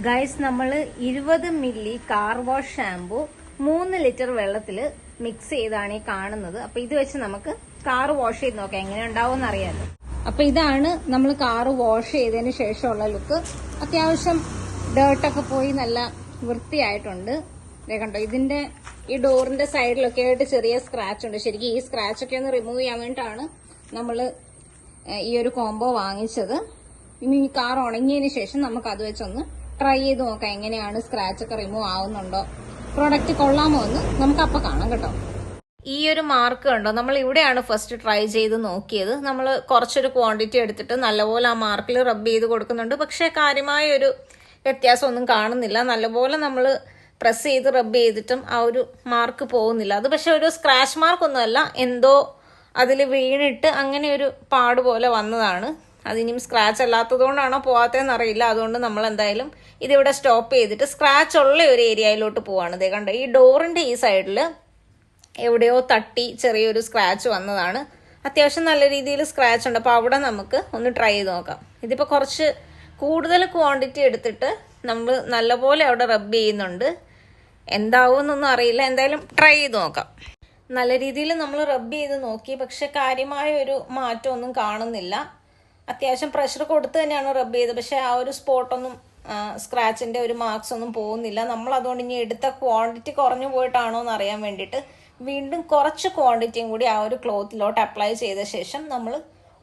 Guys നമ്മൾ 20 milli car wash shampoo 3 litre വെള്ളത്തിൽ mix ചെയ്താണ് ഈ കാണുന്നത്. അപ്പൊ ഇത് വെച്ച് നമുക്ക് കാർ വാഷ് ചെയ്ത് നോക്കാം എങ്ങനെ ഉണ്ടാവും അറിയാലോ. അപ്പൊ ഇതാണ് നമ്മൾ കാർ വാഷ് ചെയ്തതിന് ശേഷമുള്ള ലുക്ക്. അത്യാവശ്യം ഡേർട്ടൊക്കെ പോയി നല്ല വൃത്തിയായിട്ടുണ്ട്. കണ്ടോ, ഇതിന്റെ ഈ ഡോറിന്റെ സൈഡിലൊക്കെ ആയിട്ട് ചെറിയ സ്ക്രാച്ച് ഉണ്ട്. ശരിക്കും ഈ സ്ക്രാച്ച് ഒക്കെ ഒന്ന് റിമൂവ് ചെയ്യാൻ വേണ്ടിയിട്ടാണ് നമ്മൾ ഈ ഒരു കോംബോ വാങ്ങിച്ചത്. ഇനി കാർ ഉണങ്ങിയതിന് ശേഷം നമുക്ക് അത് വെച്ചൊന്ന് ട്രൈ ചെയ്ത് നോക്കാം എങ്ങനെയാണ് സ്ക്രാച്ച് ഒക്കെ റിമൂവ് ആവുന്നുണ്ടോ, പ്രൊഡക്റ്റ് കൊള്ളാമോ എന്ന് നമുക്ക് അപ്പൊ കാണാം കേട്ടോ. ഈ ഒരു മാർക്ക് കണ്ടോ, നമ്മൾ ഇവിടെയാണ് ഫസ്റ്റ് ട്രൈ ചെയ്ത് നോക്കിയത്. നമ്മൾ കുറച്ചൊരു ക്വാണ്ടിറ്റി എടുത്തിട്ട് നല്ലപോലെ ആ മാർക്കിൽ റബ്ബ് ചെയ്ത് കൊടുക്കുന്നുണ്ട്. പക്ഷെ കാര്യമായ ഒരു വ്യത്യാസമൊന്നും കാണുന്നില്ല. നല്ലപോലെ നമ്മൾ പ്രസ് ചെയ്ത് റബ്ബ് ചെയ്തിട്ടും ആ ഒരു മാർക്ക് പോകുന്നില്ല. അത് പക്ഷെ ഒരു സ്ക്രാച്ച് മാർക്കൊന്നുമല്ല, എന്തോ അതിൽ വീണിട്ട് അങ്ങനെ ഒരു പാട് പോലെ വന്നതാണ്. അതിനും സ്ക്രാച്ച് അല്ലാത്തതുകൊണ്ടാണോ പോവാത്തതെന്ന് അറിയില്ല. അതുകൊണ്ട് നമ്മൾ എന്തായാലും ഇതിവിടെ സ്റ്റോപ്പ് ചെയ്തിട്ട് സ്ക്രാച്ച് ഉള്ള ഒരു ഏരിയയിലോട്ട് പോവാണ്. ഇതേ കണ്ടോ, ഈ ഡോറിന്റെ ഈ സൈഡിൽ എവിടെയോ തട്ടി ചെറിയൊരു സ്ക്രാച്ച് വന്നതാണ്. അത്യാവശ്യം നല്ല രീതിയിൽ സ്ക്രാച്ച് ഉണ്ട്. അപ്പോൾ അവിടെ നമുക്ക് ഒന്ന് ട്രൈ ചെയ്ത് നോക്കാം. ഇതിപ്പോൾ കുറച്ച് കൂടുതൽ ക്വാണ്ടിറ്റി എടുത്തിട്ട് നമ്മൾ നല്ലപോലെ അവിടെ റബ്ബ് ചെയ്യുന്നുണ്ട്. എന്താവുമെന്നൊന്നും അറിയില്ല, എന്തായാലും ട്രൈ ചെയ്ത് നോക്കാം. നല്ല രീതിയിൽ നമ്മൾ റബ്ബ് ചെയ്ത് നോക്കി, പക്ഷെ കാര്യമായ ഒരു മാറ്റമൊന്നും കാണുന്നില്ല. അത്യാവശ്യം പ്രഷർ കൊടുത്ത് തന്നെയാണ് റബ്ബ് ചെയ്തത്. പക്ഷെ ആ ഒരു സ്പോട്ടൊന്നും സ്ക്രാച്ചിന്റെ ഒരു മാർക്സ് ഒന്നും പോകുന്നില്ല. നമ്മൾ അതുകൊണ്ട് ഇനി എടുത്ത ക്വാണ്ടിറ്റി കുറഞ്ഞു പോയിട്ടാണോ എന്ന് അറിയാൻ വേണ്ടിയിട്ട് വീണ്ടും കുറച്ച് ക്വാണ്ടിറ്റിയും കൂടി ആ ഒരു ക്ലോത്തിലോട്ട് അപ്ലൈ ചെയ്ത ശേഷം നമ്മൾ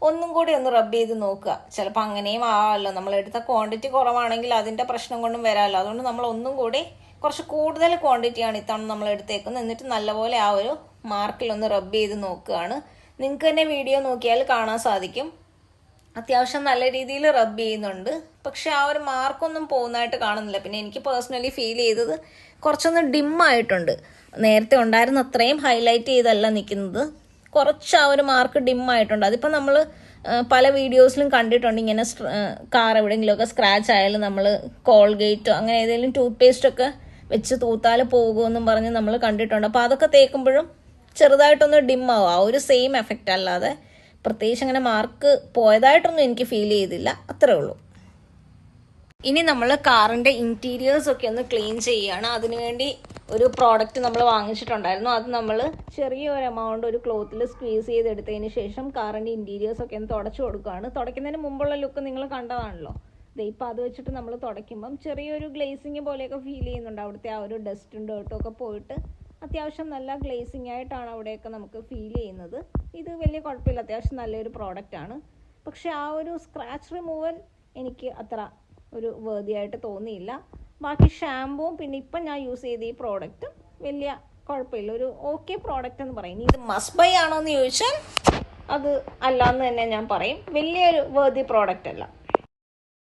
ഒന്നും കൂടി ഒന്ന് റബ്ബ് ചെയ്ത് നോക്കുക. ചിലപ്പോൾ അങ്ങനെയും ആവാമല്ലോ, നമ്മൾ എടുത്ത ക്വാണ്ടിറ്റി കുറവാണെങ്കിൽ അതിന്റെ പ്രശ്നം കൊണ്ടും വരാമല്ലോ. അതുകൊണ്ട് നമ്മൾ ഒന്നും കൂടി കുറച്ച് കൂടുതൽ ക്വാണ്ടിറ്റിയാണ് ഇത്തവണ നമ്മൾ എടുത്തേക്കുന്നത്. എന്നിട്ട് നല്ലപോലെ ആ ഒരു മാർക്കിൽ ഒന്ന് റബ്ബ് ചെയ്ത് നോക്കുകയാണ്. നിങ്ങൾക്ക് തന്നെ വീഡിയോ നോക്കിയാൽ കാണാൻ സാധിക്കും. അത്യാവശ്യം നല്ല രീതിയിൽ റബ്ബ് ചെയ്യുന്നുണ്ട്. പക്ഷെ ആ ഒരു മാർക്കൊന്നും പോകുന്നതായിട്ട് കാണുന്നില്ല. പിന്നെ എനിക്ക് പേഴ്സണലി ഫീൽ ചെയ്തത് കുറച്ചൊന്ന് ഡിമ്മായിട്ടുണ്ട്. നേരത്തെ ഉണ്ടായിരുന്ന അത്രയും ഹൈലൈറ്റ് ചെയ്തല്ല നിൽക്കുന്നത്. കുറച്ച് ആ ഒരു മാർക്ക് ഡിമ്മായിട്ടുണ്ട്. അതിപ്പോൾ നമ്മൾ പല വീഡിയോസിലും കണ്ടിട്ടുണ്ട്. ഇങ്ങനെ കാർ എവിടെയെങ്കിലുമൊക്കെ സ്ക്രാച്ച് ആയാലും നമ്മൾ കോൾഗേറ്റോ അങ്ങനെ ഏതെങ്കിലും ടൂത്ത് പേസ്റ്റൊക്കെ വെച്ച് തൂത്താൽ പോകുമെന്നും പറഞ്ഞ് നമ്മൾ കണ്ടിട്ടുണ്ട്. അപ്പോൾ അതൊക്കെ തേക്കുമ്പോഴും ചെറുതായിട്ടൊന്ന് ഡിമ്മാവും. ആ ഒരു സെയിം എഫക്റ്റ് അല്ലാതെ പ്രത്യേകിച്ച് അങ്ങനെ മാർക്ക് പോയതായിട്ടൊന്നും എനിക്ക് ഫീൽ ചെയ്തില്ല. അത്രേ ഉള്ളൂ. ഇനി നമ്മൾ കാറിന്റെ ഇന്റീരിയേഴ്സ് ഒക്കെ ഒന്ന് ക്ലീൻ ചെയ്യുകയാണ്. അതിനുവേണ്ടി ഒരു പ്രോഡക്റ്റ് നമ്മൾ വാങ്ങിച്ചിട്ടുണ്ടായിരുന്നു. അത് നമ്മൾ ചെറിയൊരു എമൗണ്ട് ഒരു ക്ലോത്തിൽ സ്ക്വീസ് ചെയ്തെടുത്തതിന് ശേഷം കാറിന്റെ ഇന്റീരിയേഴ്സ് ഒക്കെ ഒന്ന് തുടച്ചു കൊടുക്കുകയാണ്. തുടയ്ക്കുന്നതിന് മുമ്പുള്ള ലുക്ക് നിങ്ങൾ കണ്ടതാണല്ലോ. ഇപ്പം അത് വെച്ചിട്ട് നമ്മൾ തുടയ്ക്കുമ്പം ചെറിയൊരു ഗ്ലേസിങ് പോലെയൊക്കെ ഫീൽ ചെയ്യുന്നുണ്ട്. അവിടുത്തെ ആ ഒരു ഡസ്റ്റും ഡേർട്ടും ഒക്കെ പോയിട്ട് അത്യാവശ്യം നല്ല ഗ്ലേസിങ് ആയിട്ടാണ് അവിടെയൊക്കെ നമുക്ക് ഫീൽ ചെയ്യുന്നത്. ഇത് വലിയ കുഴപ്പമില്ല, അത്യാവശ്യം നല്ലൊരു പ്രോഡക്റ്റ് ആണ്. പക്ഷെ ആ ഒരു സ്ക്രാച്ച് റിമൂവൽ എനിക്ക് അത്ര ഒരു വേദിയായിട്ട് തോന്നിയില്ല. ബാക്കി ഷാമ്പൂവും പിന്നെ ഇപ്പം ഞാൻ യൂസ് ചെയ്ത ഈ പ്രോഡക്റ്റും വലിയ കുഴപ്പമില്ല, ഒരു ഓക്കെ പ്രോഡക്റ്റ് എന്ന് പറയും. ഇത് മസ്റ്റ് ബൈ ആണോ എന്ന് ചോദിച്ചാൽ അത് അല്ല എന്ന് തന്നെ ഞാൻ പറയും. വലിയൊരു വേദി പ്രോഡക്റ്റ് അല്ല.